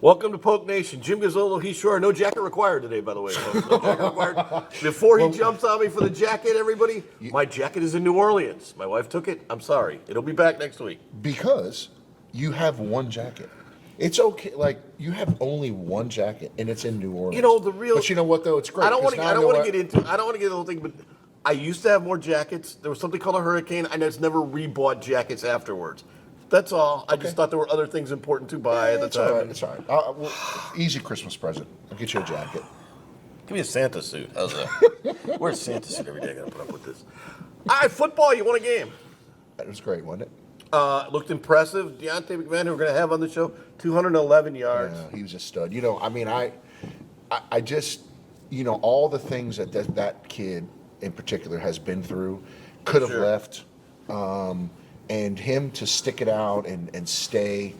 Welcome to Poke Nation. Jim Gazzolo, Heath, Schroyer. No jacket required today, by the way, folks. No jacket required. Before he jumps on me for the jacket, everybody, my jacket is in New Orleans. My wife took it. I'm sorry. It'll be back next week. Because you have one jacket. It's okay. Like, you have only one jacket, and it's in New Orleans. You know, the real... But you know what, though? It's great. I don't want to get into the whole thing, but I used to have more jackets. There was something called a hurricane. I just never rebought jackets afterwards. That's all. I just thought there were other things important to buy at the time. It's all right. Easy Christmas present. I'll get you a jacket. Give me a Santa suit. How's that? Wear a Santa suit every day. I got to put up with this. All right, football. You won a game. That was great, wasn't it? Looked impressive. Deonta McMahon, who we're going to have on the show, 211 yards. Yeah, he was a stud. You know, I mean, I just, you know, all the things that kid in particular has been through, could have left, and him to stick it out and stay,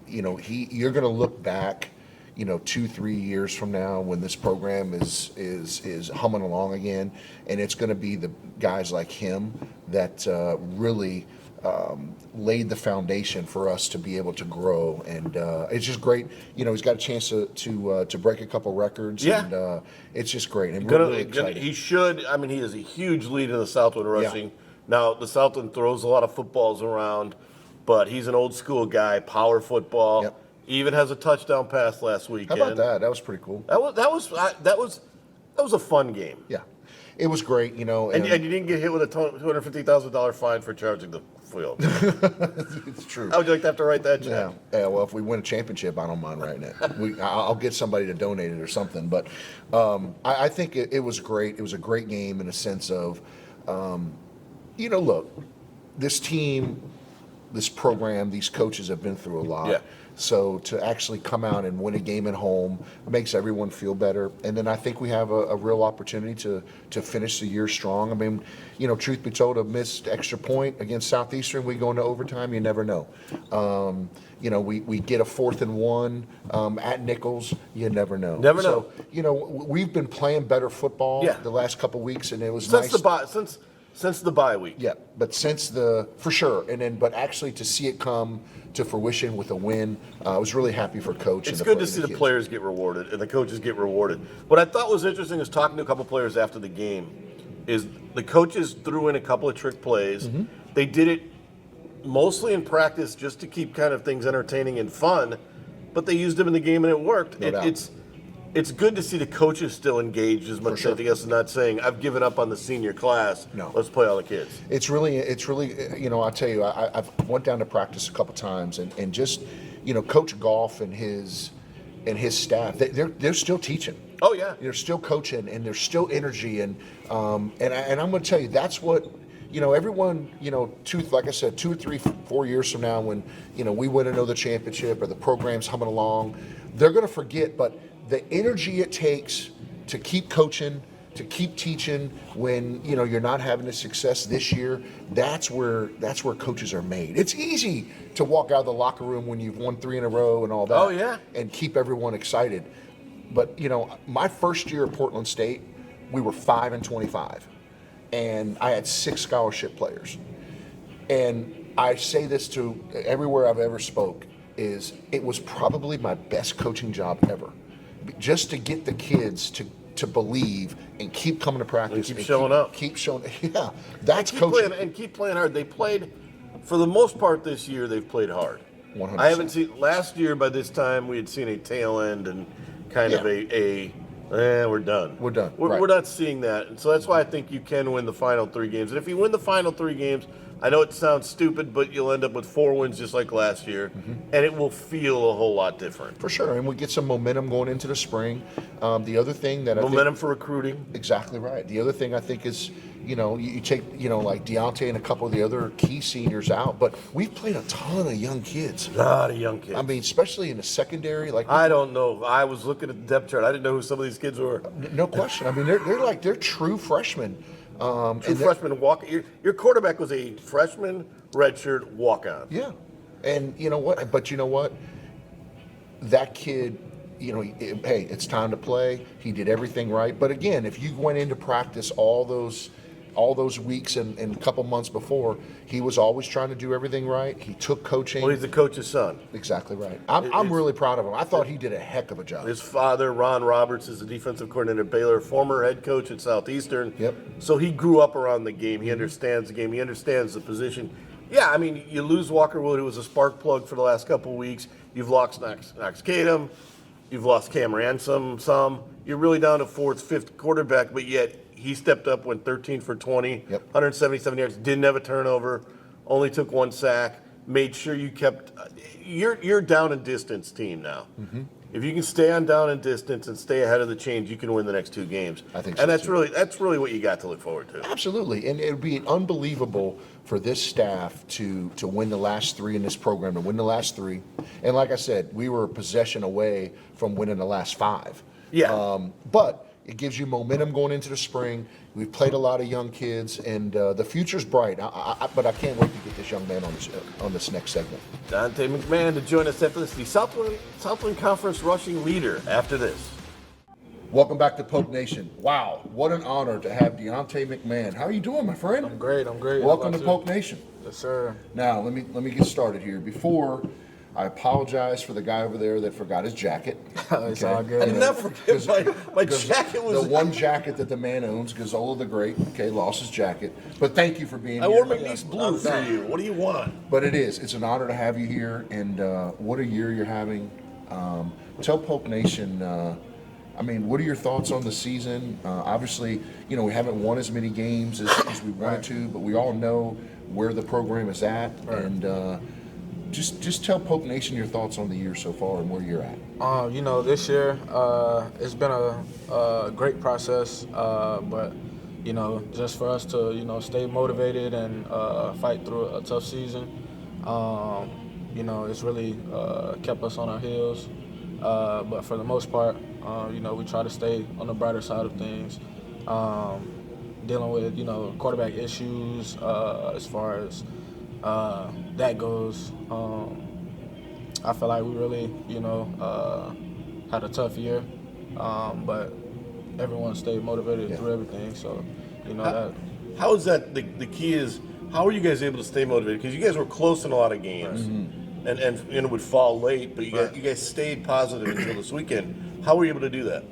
you know, you're going to look back, you know, 2-3 years from now when this program is humming along again, and it's going to be the guys like him that really laid the foundation for us to be able to grow, and it's just great. You know, he's got a chance to break a couple records, and it's just great. And we're really excited. He should. I mean, he is a huge lead in the Southland rushing. Yeah. Now, the Southland throws a lot of footballs around, but he's an old school guy, power football. Yep. Even has a touchdown pass last weekend. How about that? That was pretty cool. That was a fun game. Yeah, it was great. You know, and you didn't get hit with a $250,000 fine for charging the field. It's true. How would you like to have to write that check? Yeah. Well, if we win a championship, I don't mind writing it. I'll get somebody to donate it or something. But I think it was great. It was a great game in a sense of, you know, look, this team, this program, these coaches have been through a lot. Yeah. So to actually come out and win a game at home makes everyone feel better. And then I think we have a real opportunity to finish the year strong. I mean, you know, truth be told, a missed extra point against Southeastern, we go into overtime, you never know. You know, we get a 4th and 1 at Nichols, you never know. Never know. You know, we've been playing better football the last couple of weeks, and it was nice. Since the bye week. Yeah, but for sure. And then, but actually to see it come to fruition with a win, I was really happy for Coach. It's good to see the players get rewarded and the coaches get rewarded. What I thought was interesting is talking to a couple players after the game is the coaches threw in a couple of trick plays. Mm-hmm. They did it mostly in practice just to keep kind of things entertaining and fun, but they used them in the game and it worked. It's good to see the coaches still engaged as much as us, not saying, I've given up on the senior class. No. Let's play all the kids. It's really, you know, I'll tell you, I've went down to practice a couple times and just, you know, Coach Goff and his staff, they're still teaching. Oh, yeah. They're still coaching, and there's still energy. And I'm going to tell you, that's what, you know, everyone, you know, like I said, 2 or 3, 4 years from now when, you know, we win another championship or the program's humming along, they're going to forget, but the energy it takes to keep coaching, to keep teaching when, you know, you're not having the success this year, that's where coaches are made. It's easy to walk out of the locker room when you've won 3 in a row and all that. Oh, yeah. And keep everyone excited. But, you know, my first year at Portland State, we were 5-25. And I had 6 scholarship players. And I say this to everywhere I've ever spoke, is it was probably my best coaching job ever. Just to get the kids to believe and keep coming to practice. And keep showing up. Keep showing, yeah. That's coaching. And keep playing hard. They played, for the most part this year, they've played hard. 100%. I haven't seen, last year by this time, we had seen a tail end and kind of we're done. We're done. We're not seeing that. And so that's why I think you can win the final 3 games. And if you win the final 3 games, I know it sounds stupid, but you'll end up with 4 wins just like last year, and it will feel a whole lot different. For sure, and we get some momentum going into the spring. The other thing that momentum for recruiting. Exactly right. The other thing I think is, you know, you take, you know, like Deonta and a couple of the other key seniors out, but we've played a ton of young kids. A lot of young kids. I mean, especially in the secondary. Like I don't know. I was looking at the depth chart. I didn't know who some of these kids were. No question. I mean, they're true freshmen. True freshman walk. Your quarterback was a freshman redshirt walk-on. Yeah, and you know what? But you know what? That kid, you know, hey, it's time to play. He did everything right. But again, if you went into practice all those all those weeks and a couple months before, he was always trying to do everything right. He took coaching. Well, he's the coach's son. Exactly right. I'm really proud of him. I thought he did a heck of a job. His father, Ron Roberts, is the defensive coordinator at Baylor, former head coach at Southeastern. Yep. So he grew up around the game. He understands the game. He understands the position. Yeah, I mean, you lose Walker Wood, who was a spark plug for the last couple of weeks. You've lost Knox Kadum. You've lost Cam Ransom some. You're really down to Ford's fifth quarterback, but yet he stepped up, went 13 for 20, 177 yards, didn't have a turnover, only took 1 sack, made sure you kept you're down and distance team now. Mm-hmm. If you can stay on down and distance and stay ahead of the chains, you can win the next 2 games. I think and so, that's really what you got to look forward to. Absolutely, and it would be unbelievable for this staff to win the last 3 in this program, to win the last 3. And like I said, we were a possession away from winning the last 5. Yeah. But it gives you momentum going into the spring. We've played a lot of young kids, and the future's bright. But I can't wait to get this young man on this next segment. Deonta McMahon to join us after this, the Southland Conference rushing leader after this. Welcome back to Pope Nation. Wow, what an honor to have Deonta McMahon. How are you doing, my friend? I'm great. Welcome to Pope Nation. Yes, sir. Now, let me get started here. Before, I apologize for the guy over there that forgot his jacket. It's all good. I did not forget my jacket was the one jacket that the man owns, Gazzolo the Great, lost his jacket. But thank you for being I here. wore McNeese blue for you. What do you want? But it's an honor to have you here, and what a year you're having. Tell Pope Nation, what are your thoughts on the season? Obviously, we haven't won as many games as we wanted to, but we all know where the program is at, and just tell Pope Nation your thoughts on the year so far and where you're at. This year it's been a great process, but just for us to stay motivated and fight through a tough season, it's really kept us on our heels. But for the most part, we try to stay on the brighter side of things, dealing with quarterback issues as far as that goes. I feel like we really, had a tough year, but everyone stayed motivated through everything. So, that. How is that? The key is, how are you guys able to stay motivated? Because you guys were close in a lot of games, and it would fall late, but you guys stayed positive until this weekend. How were you able to do that?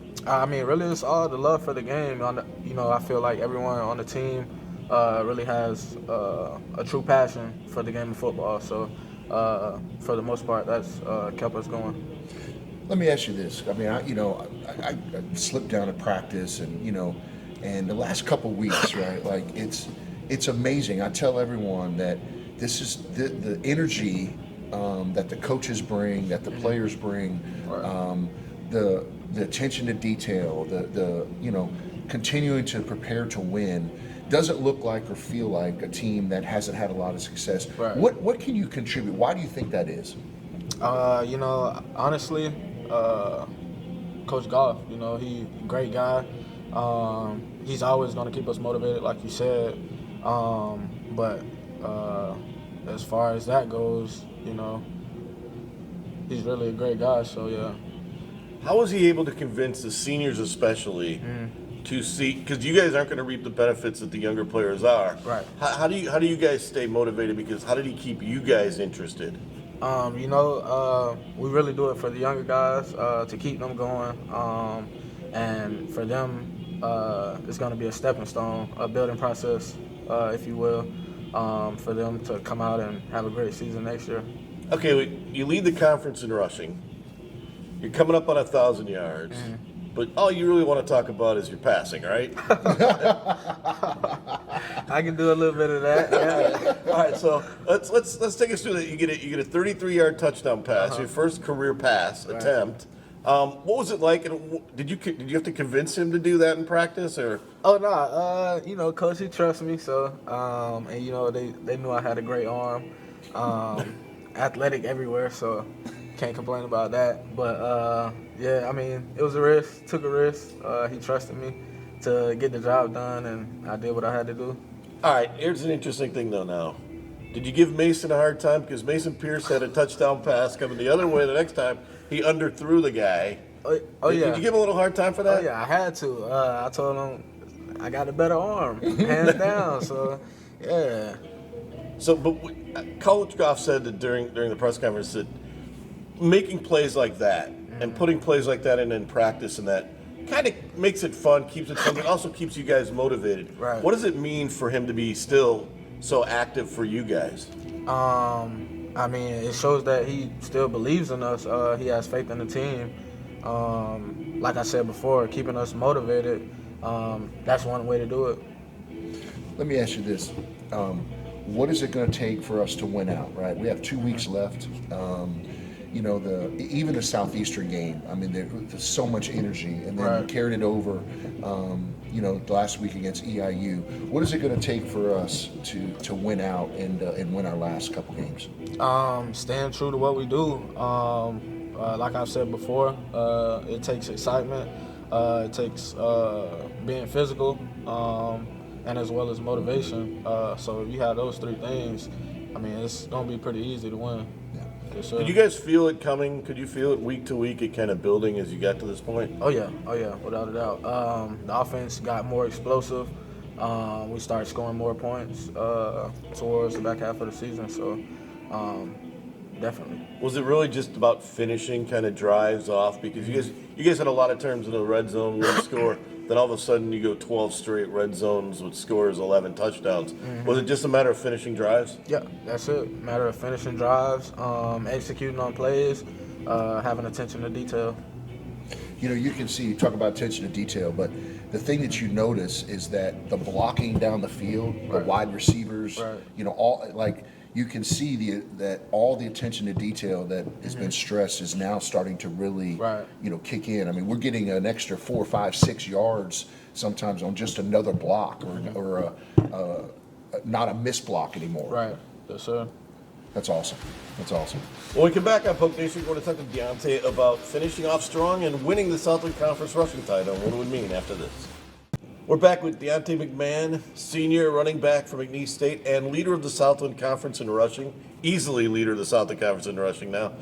Really, it's all the love for the game. I feel like everyone on the team really has a true passion for the game of football. So, for the most part, that's kept us going. Let me ask you this. I slipped down to practice, and the last couple weeks, right? Like it's amazing. I tell everyone that this is the energy that the coaches bring, that the players bring, the attention to detail, the continuing to prepare to win. Doesn't look like or feel like a team that hasn't had a lot of success. Right. What can you contribute? Why do you think that is? Honestly, Coach Goff, he great guy. He's always going to keep us motivated, like you said. But as far as that goes, he's really a great guy. So yeah. How was he able to convince the seniors, especially, to see? Because you guys aren't going to reap the benefits that the younger players are. Right. How do you guys stay motivated? Because how did he keep you guys interested? We really do it for the younger guys to keep them going, and for them, it's going to be a stepping stone, a building process, if you will, for them to come out and have a great season next year. Okay, you lead the conference in rushing. You're coming up on 1,000 yards, but all you really want to talk about is your passing, right? I can do a little bit of that. Yeah. All right, so let's take us through that. You get a 33-yard touchdown pass, your first career pass attempt. What was it like? And did you have to convince him to do that in practice, or? Oh no, Coach, he trusts me, so and they knew I had a great arm, athletic everywhere, so can't complain about that. But it was a risk. Took a risk. He trusted me to get the job done, and I did what I had to do. All right, here's an interesting thing though. Now, did you give Mason a hard time because Mason Pierce had a touchdown pass coming the other way the next time? He underthrew the guy. Yeah. Did you give him a little hard time for that? Oh yeah, I had to. I told him I got a better arm, hands down. So, yeah. So, but Coach Goff said that during the press conference that making plays like that and putting plays like that in practice and that kind of makes it fun, keeps it fun, but also keeps you guys motivated. Right. What does it mean for him to be still so active for you guys? I mean, it shows that he still believes in us. He has faith in the team. Like I said before, keeping us motivated. That's one way to do it. Let me ask you this. What is it going to take for us to win out, right? We have 2 weeks left. You know, even the Southeastern game, I mean, there's so much energy, and then Right. you carried it over, you know, last week against EIU. What is it going to take for us to win out and win our last couple games? Staying true to what we do. Like I've said before, it takes excitement. It takes being physical, and as well as motivation. So if you have those three things, I mean, it's going to be pretty easy to win. Yeah. Yes, sir. Did you guys feel it coming? Could you feel it week to week, it kind of building as you got to this point? Oh yeah, without a doubt. The offense got more explosive. We started scoring more points towards the back half of the season. So definitely. Was it really just about finishing kind of drives off? Because you guys had a lot of terms in the red zone when you score. Then all of a sudden you go 12 straight red zones with scores 11 touchdowns. Was it just a matter of finishing drives? Yeah, that's it. Matter of finishing drives, executing on plays, having attention to detail. You know, you can see, you talk about attention to detail, but the thing that you notice is that the blocking down the field, the wide receivers, Right. you know, all like you can see that all the attention to detail that has been stressed is now starting to really, Right. you know, kick in. I mean, we're getting an extra 4, 5, 6 yards sometimes on just another block or not a miss block anymore. Right. Yes, sir. That's awesome. That's awesome. When we come back on Poke Nation, we're going to talk to Deonta about finishing off strong and winning the Southland Conference rushing title. What it would mean after this. We're back with Deonta McMahon, senior running back from McNeese State and leader of the Southland Conference in rushing. Easily leader of the Southland Conference in rushing now.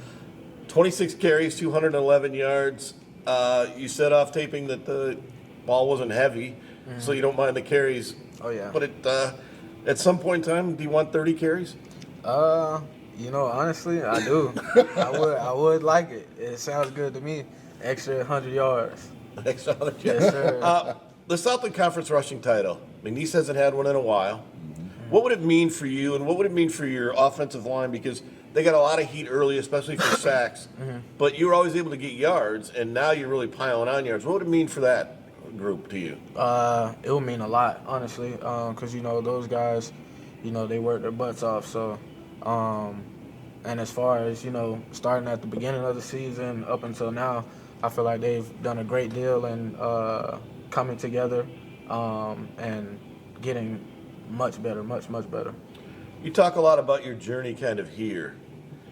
26 carries, 211 yards. You said off taping that the ball wasn't heavy, so you don't mind the carries. Oh yeah. But at some point in time, do you want 30 carries? You know, honestly, I do. I would like it. It sounds good to me. Extra 100 yards. Extra 100 Yes, yards. sir. The Southland Conference rushing title. McNeese hasn't had one in a while. What would it mean for you, and what would it mean for your offensive line? Because they got a lot of heat early, especially for sacks. But you were always able to get yards, and now you're really piling on yards. What would it mean for that group to you? It would mean a lot, honestly, because you know those guys, you know, they work their butts off. So, and as far as you know, starting at the beginning of the season up until now, I feel like they've done a great deal in coming together and getting much better, much better. You talk a lot about your journey kind of here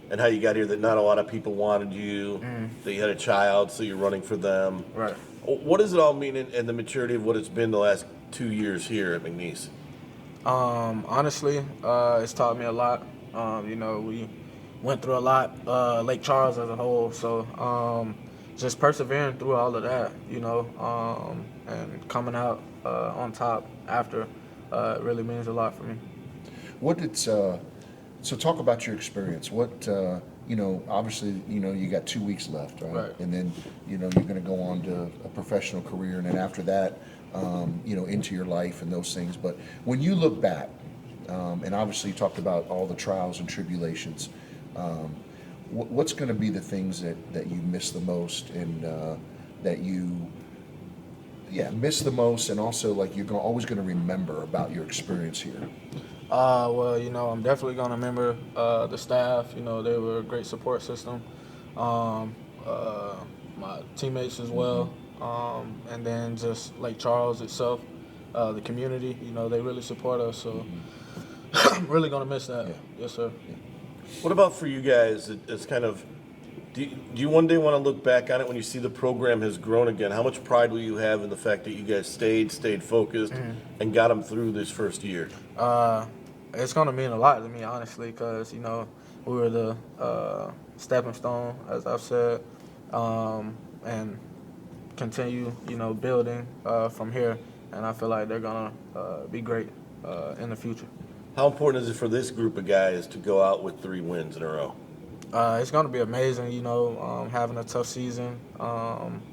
and how you got here, that not a lot of people wanted you, that you had a child, so you're running for them. Right. What does it all mean in the maturity of what it's been the last 2 years here at McNeese? Honestly, it's taught me a lot. You know, we went through a lot, Lake Charles as a whole, so just persevering through all of that, you know, and coming out on top after really means a lot for me. What did so talk about your experience? What you know, obviously, you know, you got 2 weeks left, right? Right. And then, you know, you're going to go on to a professional career, and then after that, you know, into your life and those things. But when you look back, and obviously you talked about all the trials and tribulations, what's going to be the things that you miss the most, and that you miss the most, and also like you're always going to remember about your experience here? Well, you know, I'm definitely going to remember the staff. You know, they were a great support system. My teammates as well. And then just Lake Charles itself, the community, you know, they really support us. So I'm really going to miss that. Yeah. Yes, sir. What about for you guys? It's kind of, do you one day want to look back on it when you see the program has grown again? How much pride will you have in the fact that you guys stayed focused and got them through this first year? It's going to mean a lot to me, honestly, because, you know, we were the stepping stone, as I've said, and continue, you know, building from here and I feel like they're gonna be great in the future. How important is it for this group of guys to go out with 3 wins in a row? It's gonna be amazing, having a tough season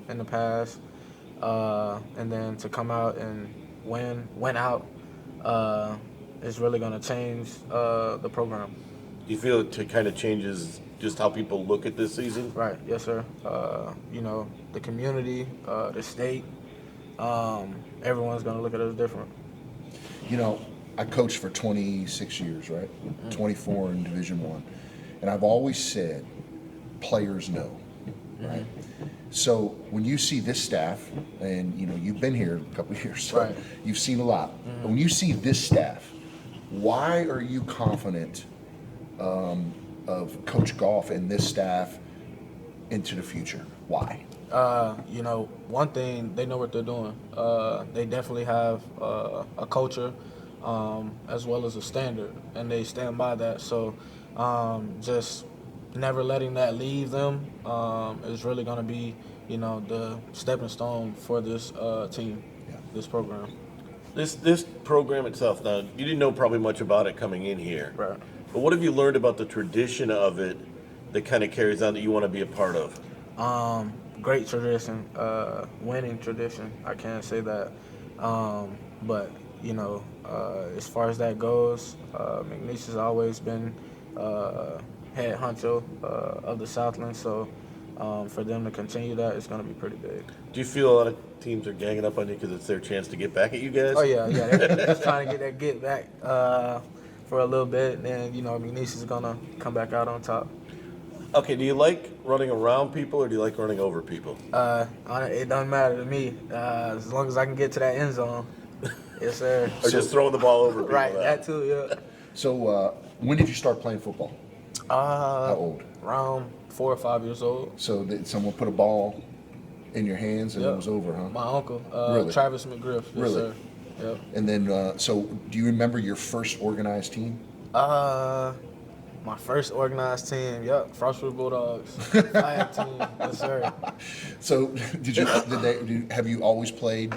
in the past, and then to come out and win out, is really gonna change the program. Do you feel it kind of changes just how people look at this season? Right. Yes, sir. The community, the state, everyone's gonna look at us different. I coached for 26 years, right? 24 in Division I. And I've always said, players know, right? So when you see this staff, and you've been here a couple of years, so Right. you've seen a lot. But when you see this staff, why are you confident of Coach Goff and this staff into the future? Why? One thing, they know what they're doing. They definitely have a culture as well as a standard, and they stand by that. So just never letting that leave them is really going to be, the stepping stone for this team, this program. This program itself, now, you didn't know probably much about it coming in here. Right. But what have you learned about the tradition of it that kind of carries on that you want to be a part of? Great tradition, winning tradition. I can't say that. But, as far as that goes, McNeese has always been head honcho of the Southland. So for them to continue that, it's going to be pretty big. Do you feel a lot of teams are ganging up on you because it's their chance to get back at you guys? Oh, yeah. They're just trying to get back for a little bit. And, McNeese is going to come back out on top. Okay, do you like running around people or do you like running over people? It doesn't matter to me as long as I can get to that end zone. Yes, sir. Or just throwing the ball over people? Right, now? that too, yeah. So when did you start playing football? How old? Around 4 or 5 years old. So did someone put a ball in your hands and Yep. it was over, huh? My uncle, Really? Travis McGriff. Yes, Really? sir. Yep. And then, so do you remember your first organized team? My first organized team, Frostwood Bulldogs. Flag team, yes, sir. So have you always played?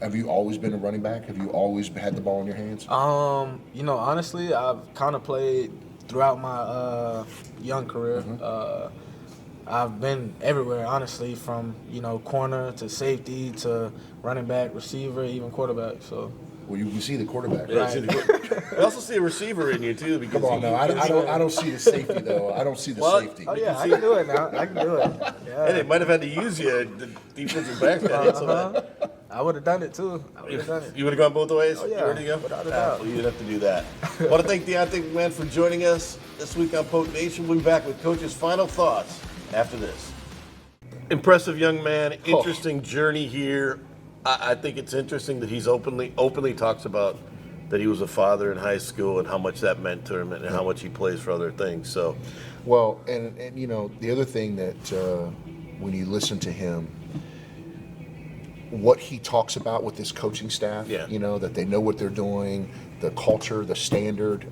Have you always been a running back? Have you always had the ball in your hands? Honestly, I've kind of played throughout my young career. I've been everywhere, honestly, from corner to safety to running back, receiver, even quarterback. So. Well, you can see the quarterback. Yeah, Right? I see the- I also see a receiver in you too. Because Come on, now. I don't see the safety though. I don't see the Well, safety. Oh yeah, I can do it now. I can do it. Yeah. And they might have had to use you. The defensive backs got hit. So I would have done it too. you would have gone both ways? Oh, yeah, You ready to go? without a doubt. Well, you didn't have to do that. I want to thank Deonta McMahon for joining us this week on Poke Nation. We'll be back with Coach's final thoughts after this. Impressive young man. Interesting journey here. I think it's interesting that he's openly talks about that he was a father in high school and how much that meant to him and how much he plays for other things. So, Well, and the other thing that when you listen to him, what he talks about with this coaching staff, Yeah. that they know what they're doing, the culture, the standard,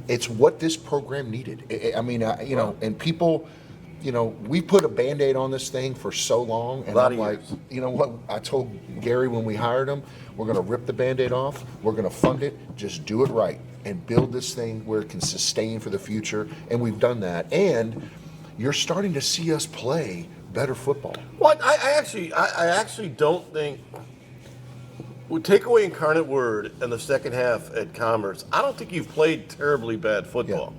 it's what this program needed. And people, we put a Band-Aid on this thing for so long, and Lot I'm of like, years. you know what? I told Gary when we hired him, we're going to rip the Band-Aid off. We're going to fund it. Just do it right and build this thing where it can sustain for the future. And we've done that. And you're starting to see us play better football. well, I actually don't think. We take away Incarnate Word and the second half at Commerce. I don't think you've played terribly bad football.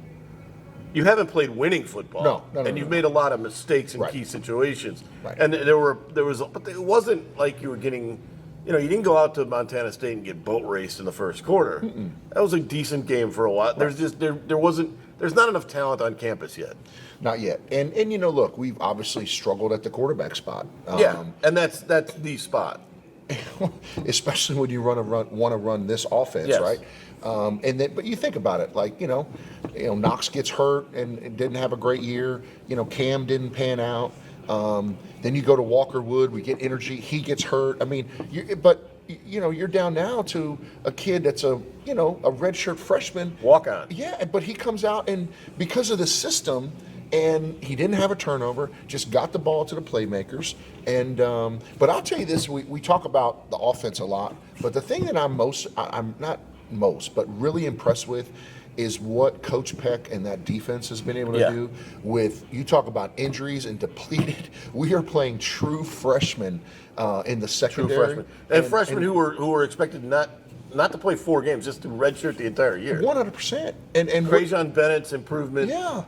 You haven't played winning football. No, and you've made a lot of mistakes in Right. key situations. Right. And but it wasn't like you were getting. You didn't go out to Montana State and get boat raced in the first quarter. That was a decent game for a while. There's not enough talent on campus yet. Not yet. And look, we've obviously struggled at the quarterback spot. And that's the spot. Especially when you want to run this offense, Yes. right? But you think about it, like Knox gets hurt and didn't have a great year. Cam didn't pan out. Then you go to Walker Wood, we get energy. He gets hurt. I mean, you're down now to a kid that's a redshirt freshman. Walk on. Yeah, but he comes out and because of the system, and he didn't have a turnover, just got the ball to the playmakers. And but I'll tell you this, we talk about the offense a lot, but the thing that I'm not most, but really impressed with is what Coach Peck and that defense has been able to do with, you talk about injuries and depleted. We are playing true freshmen in the secondary. And freshmen who were expected not to play 4 games, just to redshirt the entire year. 100%. And Crajon Bennett's improvement. Yeah.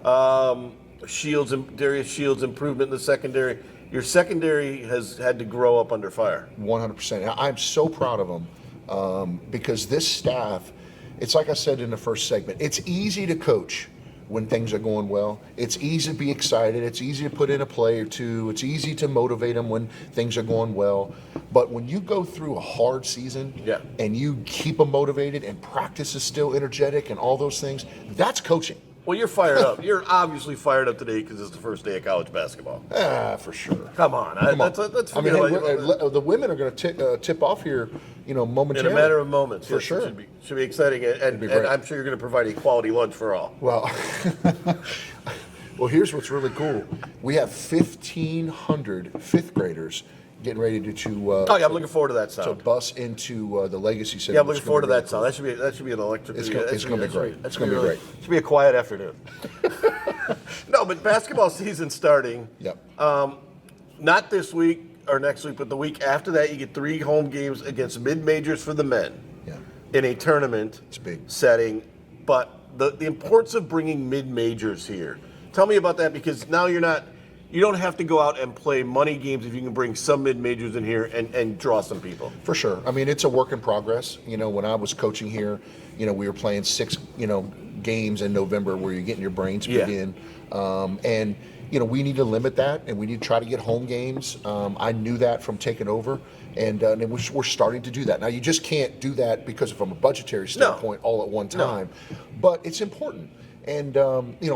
Darius Shields' improvement in the secondary. Your secondary has had to grow up under fire. 100%. I'm so proud of them because this staff, it's like I said in the first segment, it's easy to coach when things are going well. It's easy to be excited. It's easy to put in a play or two. It's easy to motivate them when things are going well. But when you go through a hard season and you keep them motivated and practice is still energetic and all those things, that's coaching. Well, you're fired up. You're obviously fired up today because it's the first day of college basketball. For sure. Come on. Let's I mean, the women are going to tip off here, momentarily. In a matter of moments. For sure. It should be exciting. And I'm sure you're going to provide a quality lunch for all. Well, here's what's really cool. We have 1,500 fifth graders getting ready to I'm looking forward to that sound. to bus into the Legacy Center. Yeah, I'm looking forward to that sound. That should be an electric. It's going to be great. It's going to be great. It should be a quiet afternoon. No, but basketball season starting. Yep. Not this week or next week, but the week after that, you get 3 home games against mid-majors for the men. Yeah. In a tournament It's big. setting. But the importance of bringing mid-majors here. Tell me about that, because now you don't have to go out and play money games if you can bring some mid-majors in here and draw some people. For sure. I mean, it's a work in progress. When I was coaching here, we were playing 6, games in November where you're getting your brains beat in. And, we need to limit that, and we need to try to get home games. I knew that from taking over, and we're starting to do that. Now, you just can't do that because from a budgetary standpoint all at one time. But it's important. And,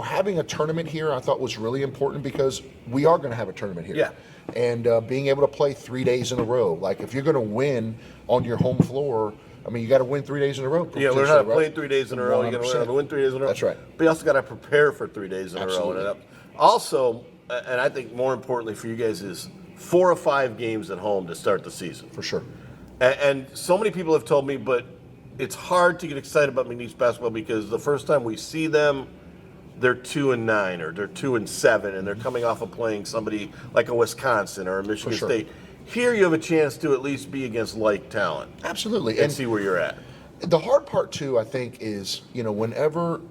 having a tournament here I thought was really important because we are going to have a tournament here. Yeah. And being able to play 3 days in a row. Like, if you're going to win on your home floor, I mean, you got to win 3 days in a row. Yeah, learn how to play 3 days in a row. You got to learn how to win 3 days in a row. That's right. But you also got to prepare for 3 days in a row. And also, and I think more importantly for you guys, is 4 or 5 games at home to start the season. For sure. And so many people have told me, but it's hard to get excited about McNeese basketball because the first time we see them, they're 2-9 or they're 2-7, and they're coming off of playing somebody like a Wisconsin or a Michigan State. Here you have a chance to at least be against like talent. Absolutely. And see where you're at. The hard part too, I think, is whenever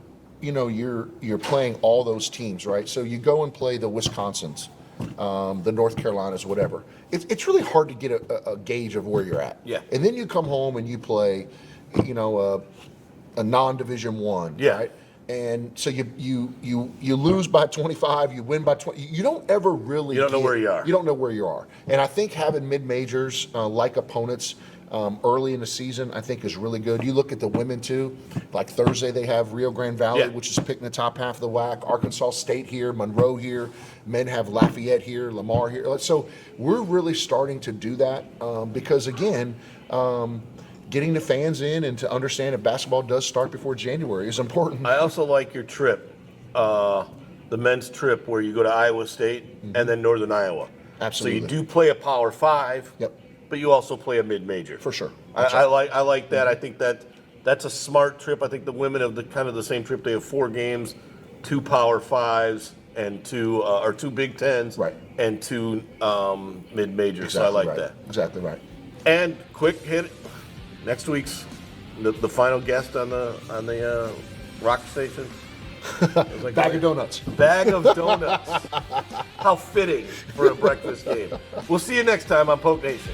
you're playing all those teams, right? So you go and play the Wisconsins, the North Carolinas, whatever. It's really hard to get a gauge of where you're at. Yeah. And then you come home and you play, a non-Division One. Yeah. Right? And so you lose by 25, you win by 20. You don't ever really. You don't know where you are. You don't know where you are. And I think having mid-majors like opponents early in the season, I think, is really good. You look at the women too. Like Thursday, they have Rio Grande Valley, which is picking the top half of the WAC. Arkansas State here, Monroe here. Men have Lafayette here, Lamar here. So we're really starting to do that because, again, getting the fans in and to understand that basketball does start before January is important. I also like your trip, the men's trip where you go to Iowa State and then Northern Iowa. Absolutely. So you do play a Power 5, but you also play a mid-major. For sure. I like that. I think that's a smart trip. I think the women have the same trip. They have 4 games, 2 Power 5s and 2 Big Tens, and 2 mid-majors. Exactly so I like right. that. Exactly right. And quick hit. Next week's the final guest on the rock station. Bag of donuts. Bag of donuts. How fitting for a breakfast game. We'll see you next time on Poke Nation.